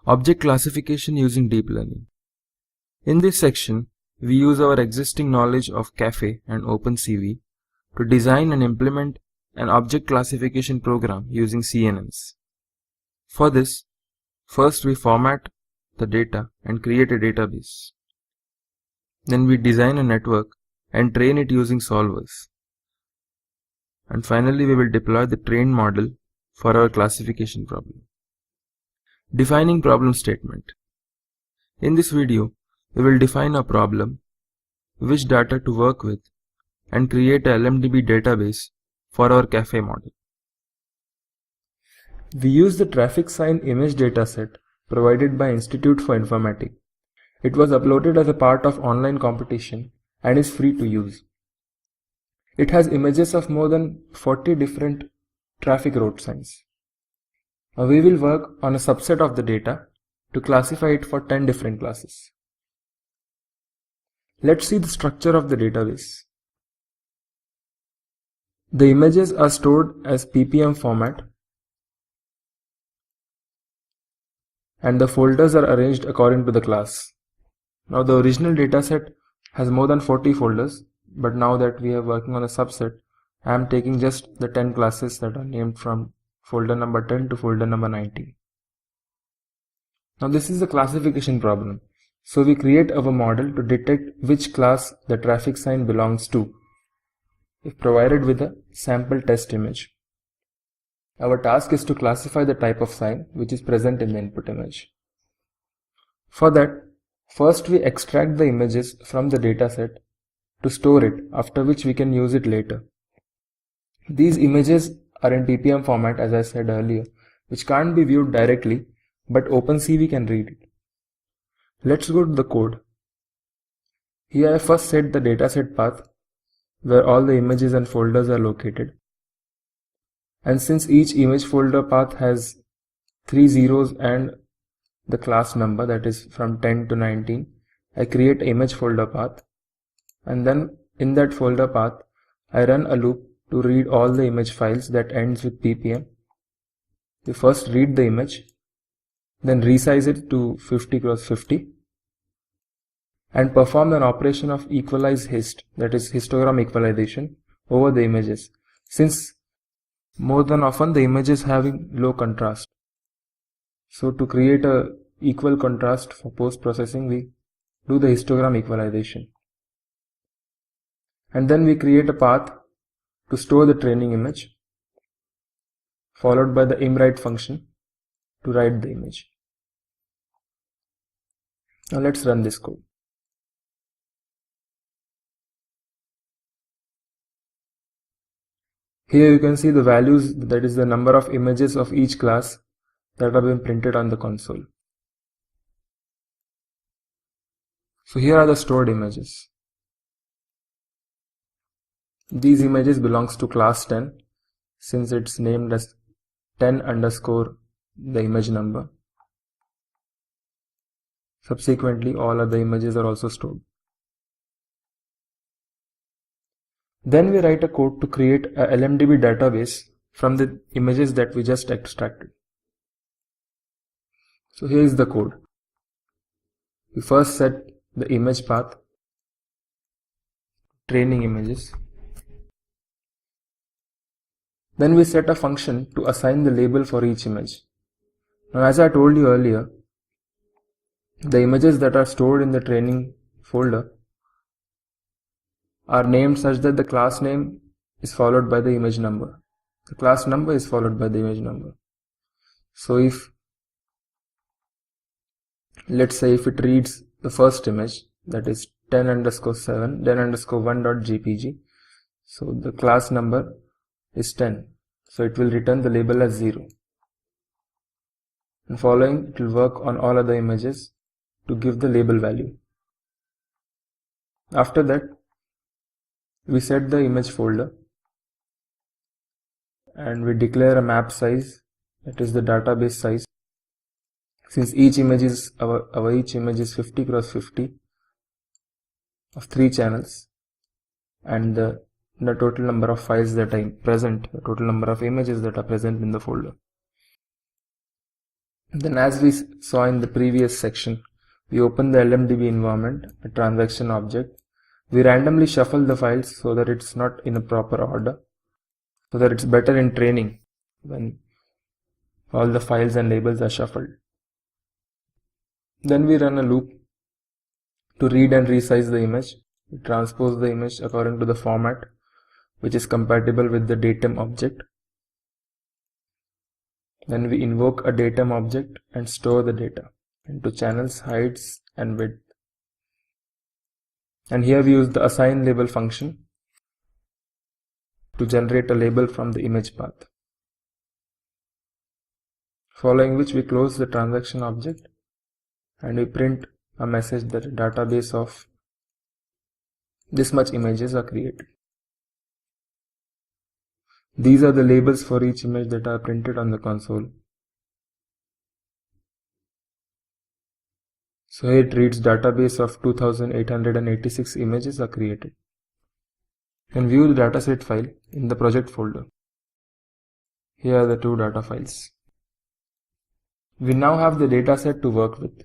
Object classification using deep learning. In this section, we use our existing knowledge of Caffe and OpenCV to design and implement an object classification program using CNNs. For this, first we format the data and create a database. Then we design a network and train it using solvers. And finally, we will deploy the trained model for our classification problem. Defining problem statement. In this video, we will define a problem, which data to work with, and create a LMDB database for our Caffe model. We use the traffic sign image dataset provided by Institute for Informatics. It was uploaded as a part of online competition and is free to use. It has images of more than 40 different traffic road signs. Now we will work on a subset of the data to classify it for 10 different classes. Let's see the structure of the database. The images are stored as ppm format and the folders are arranged according to the class. Now the original dataset has more than 40 folders, but now that we are working on a subset, I am taking just the 10 classes that are named from folder number 10 to folder number 19. Now this is a classification problem. So we create our model to detect which class the traffic sign belongs to, if provided with a sample test image. Our task is to classify the type of sign which is present in the input image. For that, first we extract the images from the dataset to store it, after which we can use it later. These images are in ppm format, as I said earlier, which can't be viewed directly, but OpenCV can read it. Let's go to the code. Here I first set the dataset path where all the images and folders are located. And since each image folder path has 3 zeros and the class number, that is from 10 to 19, I create image folder path, and then in that folder path I run a loop to read all the image files that ends with ppm. We first read the image, then resize it to 50 x 50 and perform an operation of equalize hist, that is histogram equalization, over the images, since more than often the images having low contrast. So to create a equal contrast for post-processing, we do the histogram equalization. And then we create a path to store the training image, followed by the imWrite function to write the image. Now let's run this code. Here you can see the values, that is the number of images of each class that have been printed on the console. So here are the stored images. These images belongs to class 10 since it's named as 10 underscore the image number. Subsequently, all other images are also stored. Then we write a code to create a LMDB database from the images that we just extracted. So here is the code. We first set the image path, training images. Then we set a function to assign the label for each image. Now as I told you earlier, the images that are stored in the training folder are named such that the class name is followed by the image number. The class number is followed by the image number. So if, let's say if it reads the first image, that is 10 underscore 7, 10 underscore 1.jpg, so the class number is 10. So it will return the label as 0. And following, it will work on all other images to give the label value. After that, we set the image folder and we declare a map size, that is the database size. Since each image is each image is 50 x 50 of 3 channels, and the total number of files that are present, the total number of images that are present in the folder. Then, as we saw in the previous section, we open the LMDB environment, a transaction object. We randomly shuffle the files so that it's not in a proper order, so that it's better in training when all the files and labels are shuffled. Then we run a loop to read and resize the image. We transpose the image according to the format which is compatible with the datum object. Then we invoke a datum object and store the data into channels, heights and width. And here we use the assign label function to generate a label from the image path. Following which we close the transaction object and we print a message that a database of this much images are created. These are the labels for each image that are printed on the console. So here it reads database of 2886 images are created. You can view the dataset file in the project folder. Here are the two data files. We now have the dataset to work with.